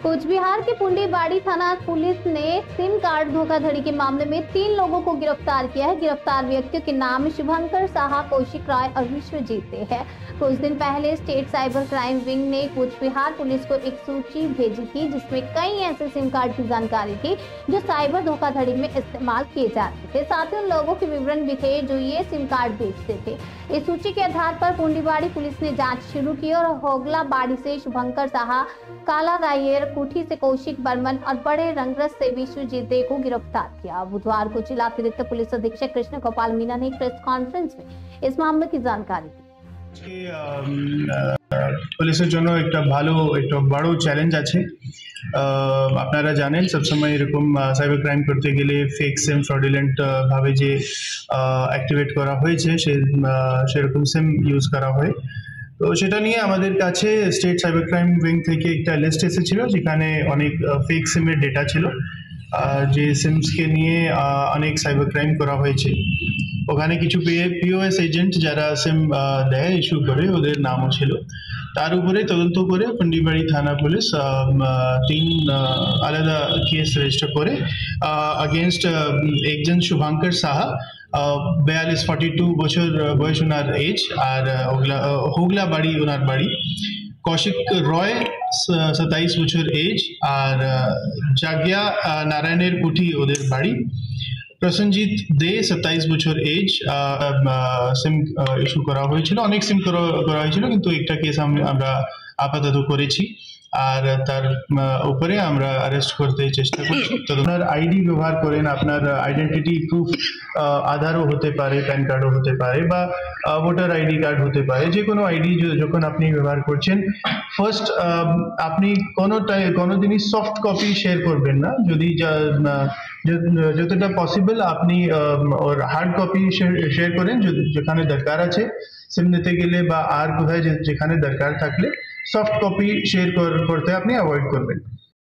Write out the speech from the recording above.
कूचबिहार के पुंडीबाड़ी थाना पुलिस ने सिम कार्ड धोखाधड़ी के मामले में 3 लोगों को गिरफ्तार किया है। गिरफ्तार व्यक्तियों के नाम शुभंकर साहा, कौशिक राय और विश्वजीत है। कुछ दिन पहले स्टेट साइबर क्राइम विंग ने कूचबिहार पुलिस को एक सूची भेजी थी जिसमें कई ऐसे सिम कार्ड की जानकारी थी जो साइबर धोखाधड़ी में इस्तेमाल किए जाते थे। साथ ही उन लोगों के विवरण भी थे जो ये सिम कार्ड बेचते थे। इस सूची के आधार पर पुंडीबाड़ी पुलिस ने जांच शुरू की और होगलाबाड़ी से शुभंकर साहा, काला रायर कुठी से कौशिक बर्मन और बड़े रंगरस से विश्वजीत को गिरफ्तार किया। बुधवार को जिला अतिरिक्त पुलिस अधीक्षक कृष्ण गोपाल मीना ने प्रेस कॉन्फ्रेंस में इस मामले की जानकारी दी। পুলিশের জন্য একটা বড় চ্যালেঞ্জ আছে। আপনারা জানেন সবসময় এরকম সাইবার ক্রাইম করতে গেলে ফেক সিম ফ্রডুলেন্ট ভাবে যে অ্যাক্টিভেট করা হয়েছে সেরকম সিম ইউজ করা হয়। তো সেটা নিয়ে আমাদের কাছে স্টেট সাইবার ক্রাইম উইং থেকে একটা লিস্ট এসেছিল যেখানে অনেক ফেক সিমের ডেটা ছিল, যে সিমসকে নিয়ে অনেক সাইবার ক্রাইম করা হয়েছে। ওখানে কিছু পিওএস এজেন্ট যারা সিম দেয় ইস্যু করে ওদের নামও ছিল। তার উপরে তদন্ত করে পুন্ডিবাড়ি থানা পুলিশ 3 আলাদা কেস রেজিস্টার করে अगेंस्ट একজন শুভঙ্কর সাহা 42-42 বছর বয়স ওনার এজ, আর হোগলাবাড়ি ওনার বাড়ি, কৌশিক রয় 27 বছর এজ, আর জাগিয়া নারায়ণের কুঠি ওদের বাড়ি, প্রসেনজিৎ দে 27 বছর এজ। সিম ইস্যু করা হয়েছিল, অনেক সিম করা হয়েছিল কিন্তু একটা কেস আমরা আপাতত করেছি আর তার উপরে আমরা অ্যারেস্ট করতে চেষ্টা করছি। তো আপনার আইডি ব্যবহার করেন, আপনার আইডেন্টিটি প্রুফ আধারও হতে পারে, প্যান কার্ডও হতে পারে বা ভোটার আইডি কার্ড হতে পারে, যে কোনো আইডি যখন আপনি ব্যবহার করছেন ফার্স্ট আপনি কোনোদিনই সফট কপি শেয়ার করবেন না। যদি যতটা পসিবল আপনি ওর হার্ড কপি শেয়ার করেন যেখানে দরকার আছে সিম নিতে গেলে বা আর কোথায় যেখানে দরকার থাকলে সফট কপি শেয়ার করতে আপনি অ্যাভয়েড করবেন।